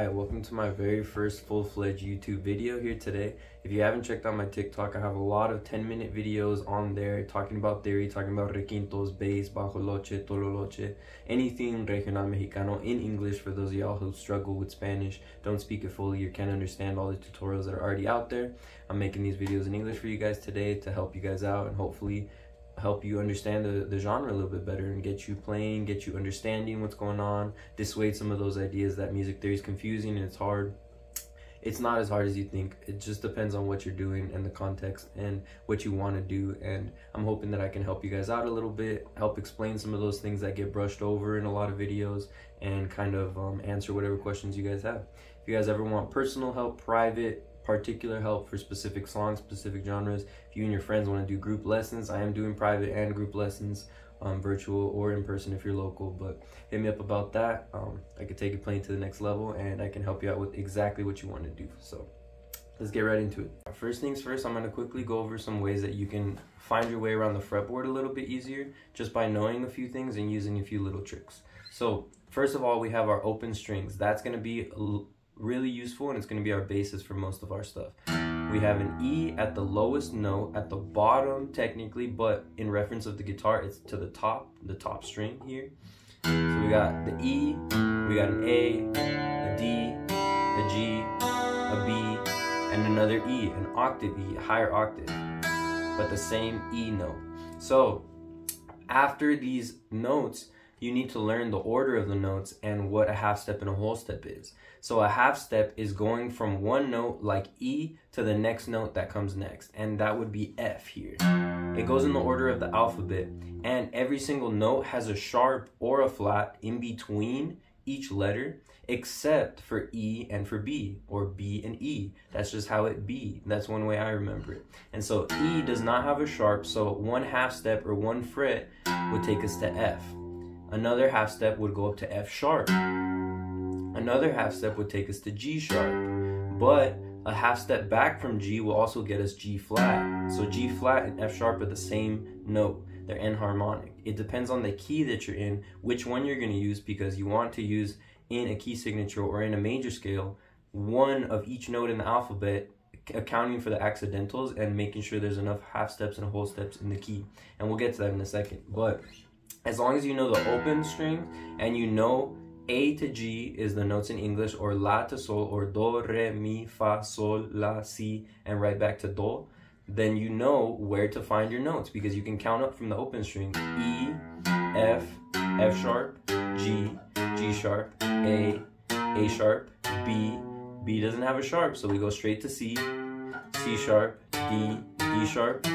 Hi, welcome to my very first full-fledged YouTube video here today. If you haven't checked out my TikTok, I have a lot of 10-minute videos on there talking about theory, talking about requintos, bass, bajo loche, tolo loche, anything regional mexicano in English for those of y'all who struggle with Spanish, don't speak it fully, or can't understand all the tutorials that are already out there. I'm making these videos in English for you guys today to help you guys out and hopefully help you understand the genre a little bit better and get you playing, get you understanding what's going on, dissuade some of those ideas that music theory is confusing and it's hard. It's not as hard as you think. It just depends on what you're doing and the context and what you want to do, and I'm hoping that I can help you guys out a little bit, help explain some of those things that get brushed over in a lot of videos, and kind of answer whatever questions you guys have. If you guys ever want personal help, private, particular help for specific songs, specific genres, if you and your friends want to do group lessons, I am doing private and group lessons, virtual or in person if you're local, but hit me up about that. I could take it playing to the next level and I can help you out with exactly what you want to do. So let's get right into it. First things first, I'm going to quickly go over some ways that you can find your way around the fretboard a little bit easier just by knowing a few things and using a few little tricks. So first of all, we have our open strings. That's going to be really useful and it's going to be our basis for most of our stuff. We have an E at the lowest note at the bottom technically, but in reference of the guitar it's to the top string here. So we got the E, we got an A, a D, a G, a B, and another E, an octave E, a higher octave, but the same E note. So after these notes you need to learn the order of the notes and what a half step and a whole step is. So a half step is going from one note like E to the next note that comes next, and that would be F here. It goes in the order of the alphabet, and every single note has a sharp or a flat in between each letter, except for E and for B, or B and E. That's just how it be. That's one way I remember it. And so E does not have a sharp, so one half step or one fret would take us to F. Another half step would go up to F sharp. Another half step would take us to G sharp. But a half step back from G will also get us G flat. So G flat and F sharp are the same note. They're enharmonic. It depends on the key that you're in, which one you're going to use, because you want to use in a key signature or in a major scale, one of each note in the alphabet, accounting for the accidentals and making sure there's enough half steps and whole steps in the key. And we'll get to that in a second. But as long as you know the open string and you know A to G is the notes in English, or La to Sol, or Do, Re, Mi, Fa, Sol, La, Si, and right back to Do, then you know where to find your notes because you can count up from the open string. E, F, F sharp, G, G sharp, A sharp, B. B doesn't have a sharp, so we go straight to C, C sharp, D, D sharp,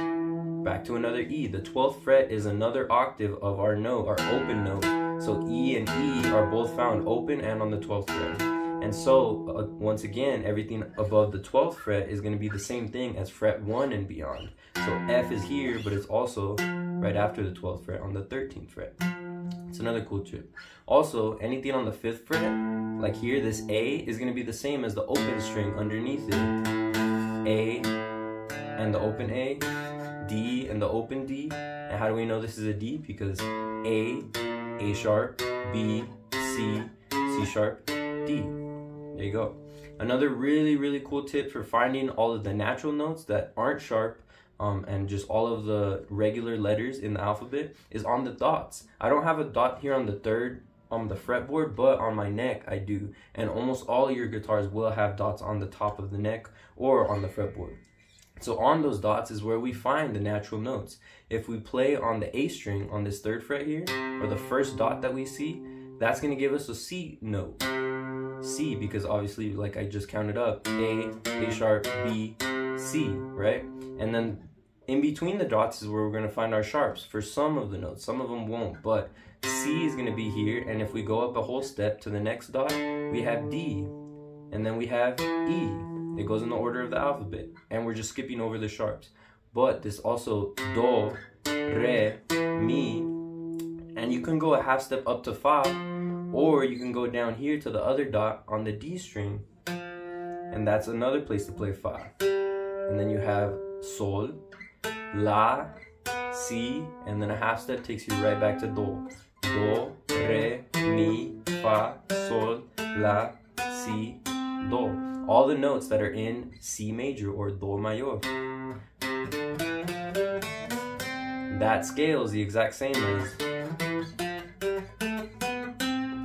back to another E. The 12th fret is another octave of our note, our open note. So E and E are both found open and on the 12th fret. And so, once again, everything above the 12th fret is going to be the same thing as fret 1 and beyond. So F is here, but it's also right after the 12th fret on the 13th fret. It's another cool trick. Also, anything on the 5th fret, like here, this A is going to be the same as the open string underneath it. A and the open A, D and the open D. And how do we know this is a D? Because A sharp, B, C, C sharp, D. There you go. Another really cool tip for finding all of the natural notes that aren't sharp and just all of the regular letters in the alphabet is on the dots. I don't have a dot here on the the fretboard, but on my neck I do. And almost all your guitars will have dots on the top of the neck or on the fretboard. So on those dots is where we find the natural notes. If we play on the A string on this 3rd fret here, or the first dot that we see, that's going to give us a C note. C, because obviously, like I just counted up, A sharp, B, C, right? And then in between the dots is where we're going to find our sharps for some of the notes. Some of them won't, but C is going to be here. And if we go up a whole step to the next dot, we have D, and then we have E. It goes in the order of the alphabet, and we're just skipping over the sharps. But this also Do, Re, Mi, and you can go a half step up to Fa, or you can go down here to the other dot on the D string, and that's another place to play Fa. And then you have Sol, La, Si, and then a half step takes you right back to Do. Do, Re, Mi, Fa, Sol, La, Si, Do. All the notes that are in C major or Do mayor. That scale is the exact same as,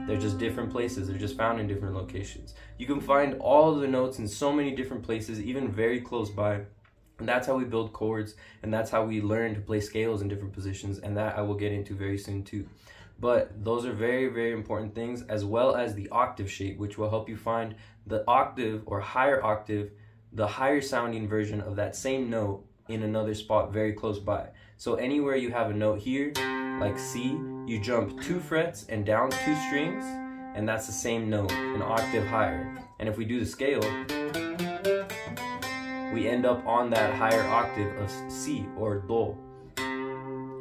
they're just different places. They're just found in different locations. You can find all the notes in so many different places, even very close by. And that's how we build chords, and that's how we learn to play scales in different positions, and that I will get into very soon too. But those are very, very important things, as well as the octave shape, which will help you find the octave or higher octave, the higher sounding version of that same note in another spot very close by. So anywhere you have a note here, like C, you jump 2 frets and down 2 strings, and that's the same note, an octave higher. And if we do the scale, we end up on that higher octave of Si or Do.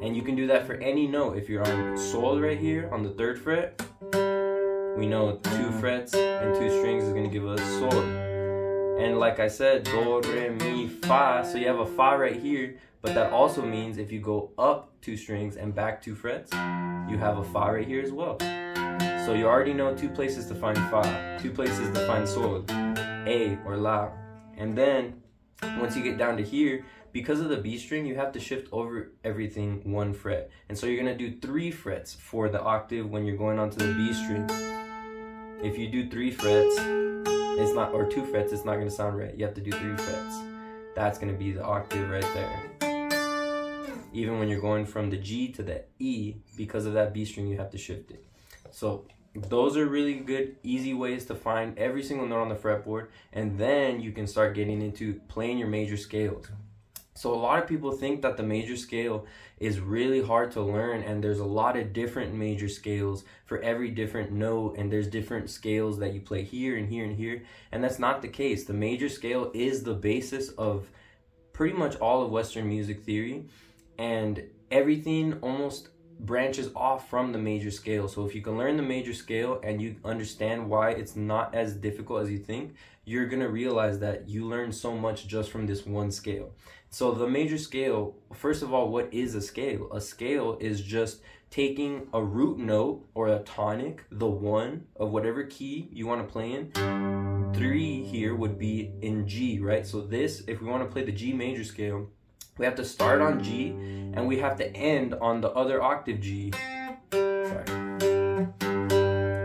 And you can do that for any note. If you're on Sol right here on the 3rd fret, we know 2 frets and 2 strings is going to give us Sol. And like I said, Do, Re, Mi, Fa, so you have a Fa right here, but that also means if you go up 2 strings and back 2 frets, you have a Fa right here as well. So you already know 2 places to find Fa, 2 places to find Sol, A or La. And then once you get down to here, because of the B string, you have to shift over everything 1 fret. And so you're going to do 3 frets for the octave when you're going onto the B string. If you do 3 frets, it's not, or 2 frets, it's not going to sound right. You have to do 3 frets. That's going to be the octave right there. Even when you're going from the G to the E, because of that B string, you have to shift it. So those are really good, easy ways to find every single note on the fretboard, and then you can start getting into playing your major scales. So a lot of people think that the major scale is really hard to learn, and there's a lot of different major scales for every different note, and there's different scales that you play here and here and here, and that's not the case. The major scale is the basis of pretty much all of Western music theory, and everything almost branches off from the major scale. So if you can learn the major scale and you understand why it's not as difficult as you think, you're going to realize that you learn so much just from this one scale. So the major scale, first of all, what is a scale? A scale is just taking a root note or a tonic, the 1 of whatever key you want to play in. 3 here would be in G, right? So this, if we want to play the G major scale, we have to start on G and we have to end on the other octave G. Sorry.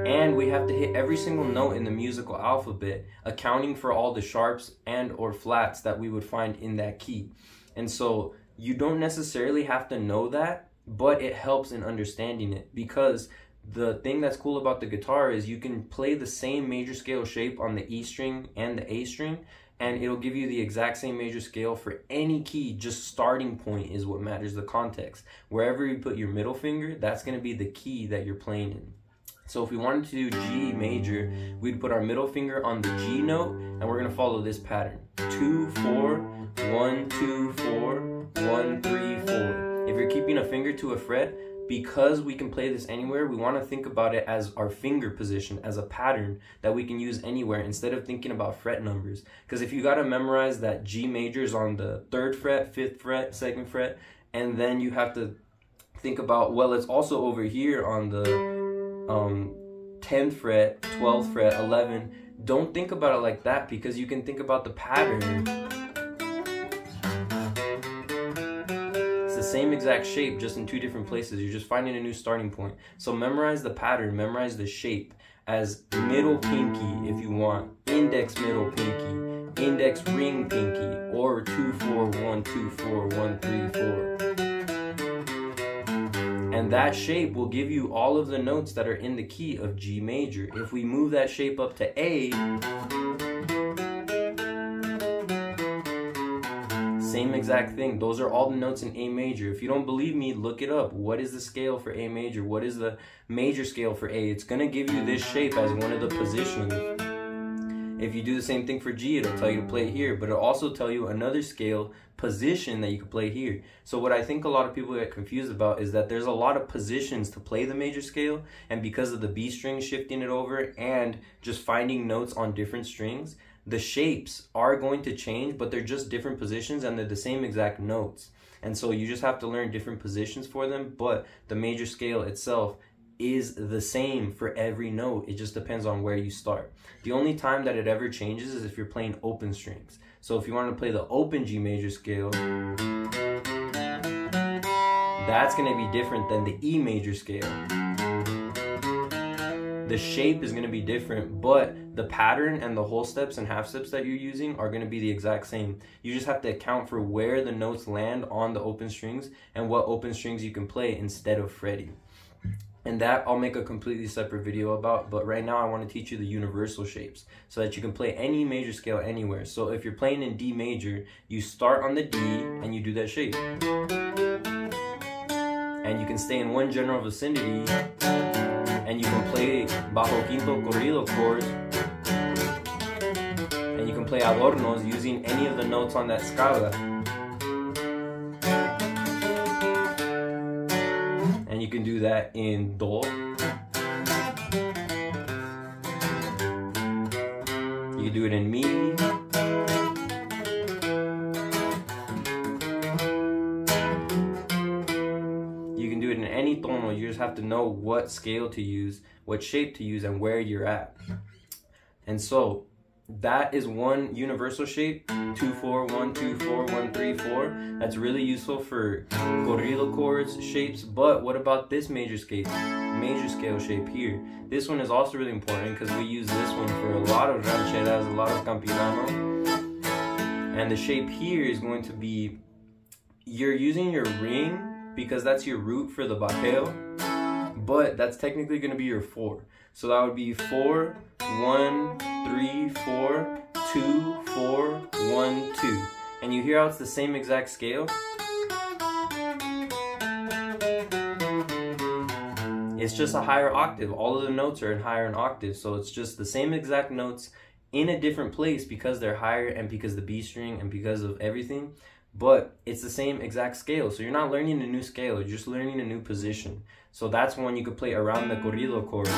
And we have to hit every single note in the musical alphabet, accounting for all the sharps and or flats that we would find in that key. And so you don't necessarily have to know that, but it helps in understanding it, because the thing that's cool about the guitar is you can play the same major scale shape on the E string and the A string, and it'll give you the exact same major scale for any key. Just starting point is what matters, the context. Wherever you put your middle finger, that's going to be the key that you're playing in. So if we wanted to do G major, we'd put our middle finger on the G note, and we're going to follow this pattern. 2, 4, 1, 2, 4, 1, 3, 4. If you're keeping a finger to a fret, because we can play this anywhere, we want to think about it as our finger position, as a pattern that we can use anywhere instead of thinking about fret numbers. Because if you got to memorize that G major is on the 3rd fret, 5th fret, 2nd fret, and then you have to think about, well, it's also over here on the 10th fret, 12th fret, 11. Don't think about it like that, because you can think about the pattern. Same exact shape, just in 2 different places. You're just finding a new starting point. So memorize the pattern, memorize the shape as middle pinky if you want, index middle pinky, index ring pinky, or 2 4 1 2 4 1 3 4. And that shape will give you all of the notes that are in the key of G major. If we move that shape up to A, same exact thing. Those are all the notes in A major. If you don't believe me, look it up. What is the scale for A major? What is the major scale for A? It's going to give you this shape as one of the positions. If you do the same thing for G, it'll tell you to play it here, but it'll also tell you another scale position that you can play here. So what I think a lot of people get confused about is that there's a lot of positions to play the major scale, and because of the B string shifting it over and just finding notes on different strings, the shapes are going to change, but they're just different positions and they're the same exact notes. And so you just have to learn different positions for them, but the major scale itself is the same for every note. It just depends on where you start. The only time that it ever changes is if you're playing open strings. So if you want to play the open G major scale, that's going to be different than the E major scale. The shape is going to be different, but the pattern and the whole steps and half steps that you're using are going to be the exact same. You just have to account for where the notes land on the open strings and what open strings you can play instead of fretting. And that I'll make a completely separate video about, but right now I want to teach you the universal shapes so that you can play any major scale anywhere. So if you're playing in D major, you start on the D and you do that shape. And you can stay in one general vicinity and you can play bajo quinto corrido chords, and you can play adornos using any of the notes on that scala. And you can do that in do. You can do it in mi. You can do it in any tono. You just have to know what scale to use, what shape to use, and where you're at. And so that is one universal shape, 2-4, 1-2-4, 1-3-4. That's really useful for corrido chords shapes. But what about this major scale shape here? This one is also really important because we use this one for a lot of rancheras, a lot of campirano. And the shape here is going to be, you're using your ring because that's your root for the bajeo, but that's technically going to be your 4. So that would be 4, 1, 3, 4, 2, 4, 1, 2. And you hear how it's the same exact scale? It's just a higher octave. All of the notes are in higher in octave. So it's just the same exact notes in a different place because they're higher and because the B string and because of everything. But it's the same exact scale. So you're not learning a new scale, you're just learning a new position. So that's one you could play around the corrido chorus.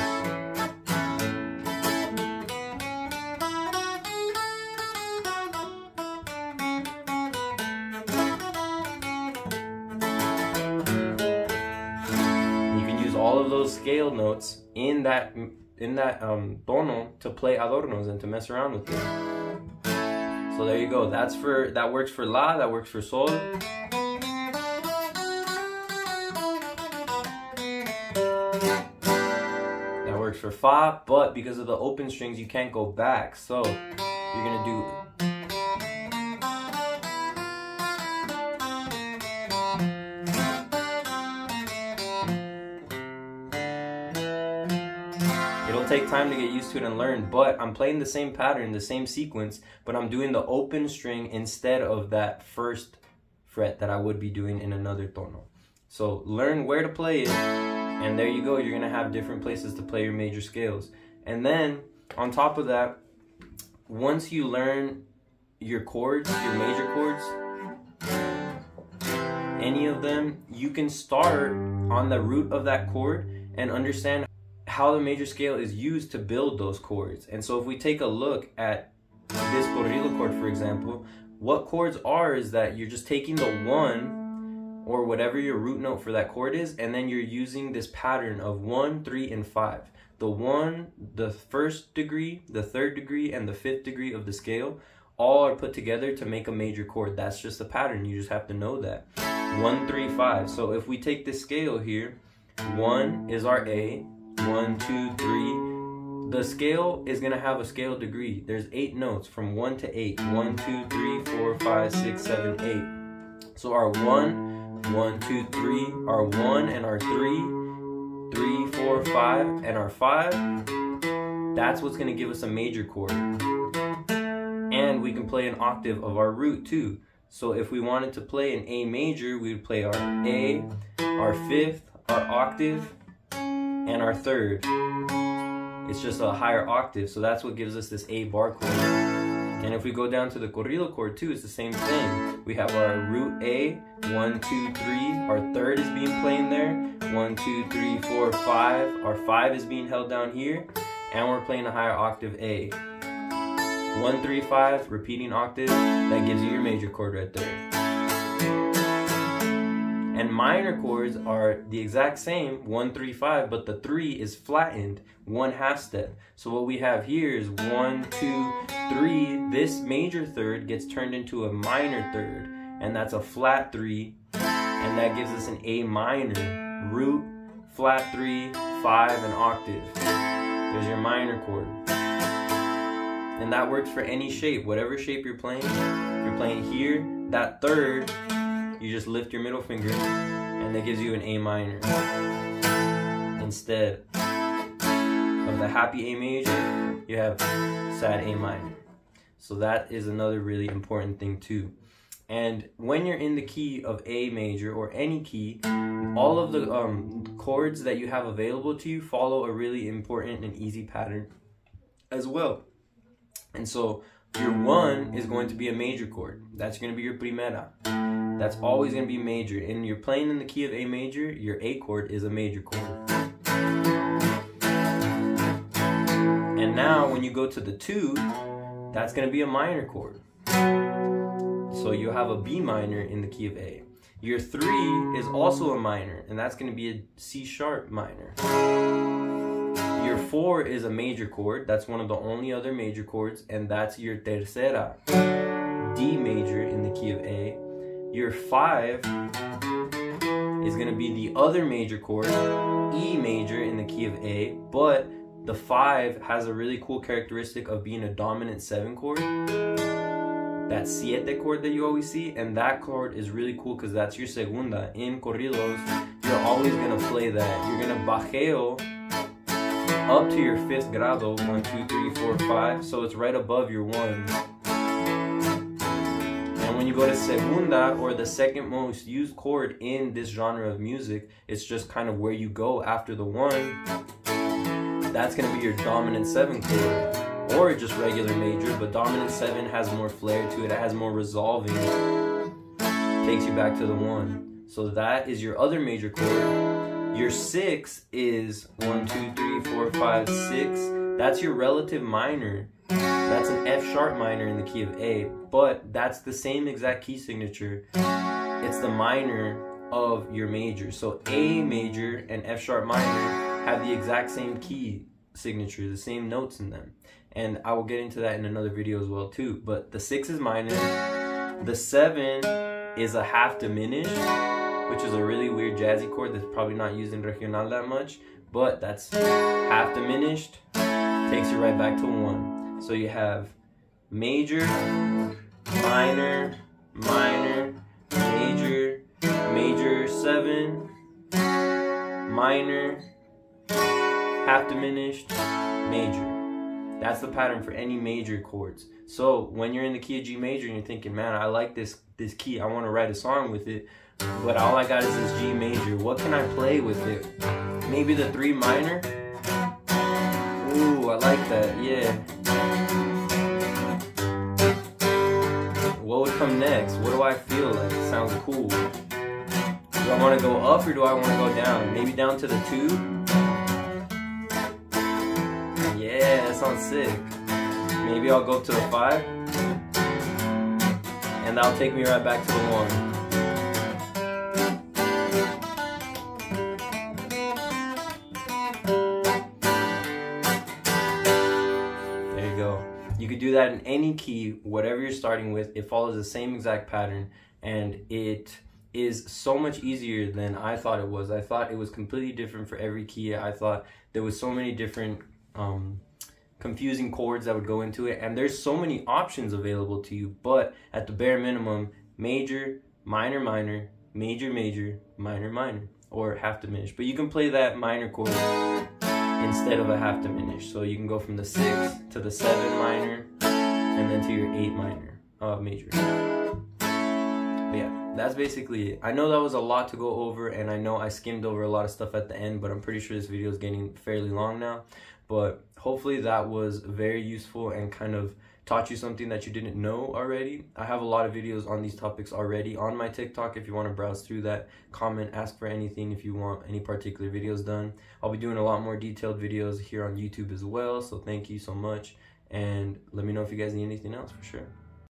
You can use all of those scale notes in that tono to play adornos and to mess around with it. So there you go. That works for la, that works for sol. That works for fa, but because of the open strings you can't go back. So you're gonna do take time to get used to it and learn, but I'm playing the same pattern, the same sequence, but I'm doing the open string instead of that first fret that I would be doing in another tono. So learn where to play it, and there you go. You're gonna have different places to play your major scales. And then on top of that, once you learn your chords, your major chords, any of them, you can start on the root of that chord and understand how the major scale is used to build those chords. And so if we take a look at this corrido chord, for example, what chords are is that you're just taking the 1 or whatever your root note for that chord is, and then you're using this pattern of 1, 3, and 5. The 1, the 1st degree, the 3rd degree, and the 5th degree of the scale all are put together to make a major chord. That's just the pattern. You just have to know that. 1, 3, 5. So if we take this scale here, 1 is our A, 1, 2, 3. The scale is going to have a scale degree. There's 8 notes from 1 to 8. 1, 2, 3, 4, 5, 6, 7, 8. So our 1, 1, 2, 3, our 1 and our 3, 3, 4, 5, and our 5. That's what's going to give us a major chord. And we can play an octave of our root too. So if we wanted to play an A major, we would play our A, our 5th, our octave, and our 3rd. It's just a higher octave, so that's what gives us this A bar chord. And if we go down to the corrido chord too, it's the same thing. We have our root A, 1, 2, 3. Our 3rd is being played there. 1, 2, 3, 4, 5. Our 5 is being held down here, and we're playing a higher octave A. 1, 3, 5, repeating octave. That gives you your major chord right there. And minor chords are the exact same, 1, 3, 5, but the 3 is flattened, 1 half step. So what we have here is 1, 2, 3. This major third gets turned into a minor third, and that's a flat 3, and that gives us an A minor, root, flat 3, 5, and octave. There's your minor chord. And that works for any shape, whatever shape you're playing. If you're playing here, that third, you just lift your middle finger, and that gives you an A minor. Instead of the happy A major, you have sad A minor. So that is another really important thing too. And when you're in the key of A major or any key, all of the chords that you have available to you follow a really important and easy pattern as well. And so your 1 is going to be a major chord. That's going to be your primera. That's always going to be major. And you're playing in the key of A major, your A chord is a major chord. And now when you go to the 2, that's going to be a minor chord. So you have a B minor in the key of A. Your 3 is also a minor, and that's going to be a C sharp minor. Your 4 is a major chord. That's one of the only other major chords, and that's your tercera, D major in the key of A. Your 5 is going to be the other major chord, E major in the key of A, but the 5 has a really cool characteristic of being a dominant 7 chord. That siete chord that you always see, and that chord is really cool because that's your segunda. In corridos, you're always going to play that. You're going to bajeo up to your 5th grado, 1, 2, 3, 4, 5, so it's right above your 1. And when you go to segunda, or the second most used chord in this genre of music, it's just kind of where you go after the 1. That's going to be your dominant 7 chord. Or just regular major, but dominant 7 has more flair to it, it has more resolving, takes you back to the 1. So that is your other major chord. Your 6 is 1, 2, 3, 4, 5, 6. That's your relative minor. That's an F sharp minor in the key of A, but that's the same exact key signature. It's the minor of your major. So A major and F sharp minor have the exact same key signature, the same notes in them. And I will get into that in another video as well too. But the 6 is minor. The 7 is a half diminished, which is a really weird jazzy chord that's probably not used in regional that much. But that's half diminished, takes you right back to 1. So you have major, minor, minor, major, major 7, minor, half diminished, major. That's the pattern for any major chords. So when you're in the key of G major and you're thinking, man, I like this key, I want to write a song with it, but all I got is this G major. What can I play with it? Maybe the 3 minor? Ooh, I like that, yeah. What would come next? What do I feel like? It sounds cool. Do I want to go up or do I want to go down? Maybe down to the 2? Yeah, that sounds sick. Maybe I'll go up to the 5. And that'll take me right back to the 1. You could do that in any key, whatever you're starting with. It follows the same exact pattern, and it is so much easier than I thought it was. I thought it was completely different for every key. I thought there was so many different confusing chords that would go into it, and there's so many options available to you. But at the bare minimum, major, minor, minor, major, major, minor, minor, or half diminished. But you can play that minor chord instead of a half diminished. So you can go from the 6 to the 7 minor, and then to your 8 minor, major. But yeah, that's basically it. I know that was a lot to go over, and I know I skimmed over a lot of stuff at the end, but I'm pretty sure this video is getting fairly long now. But hopefully that was very useful and kind of taught you something that you didn't know already. I have a lot of videos on these topics already on my TikTok. If you want to browse through that, comment, ask for anything if you want any particular videos done. I'll be doing a lot more detailed videos here on YouTube as well, so thank you so much, and let me know if you guys need anything else for sure.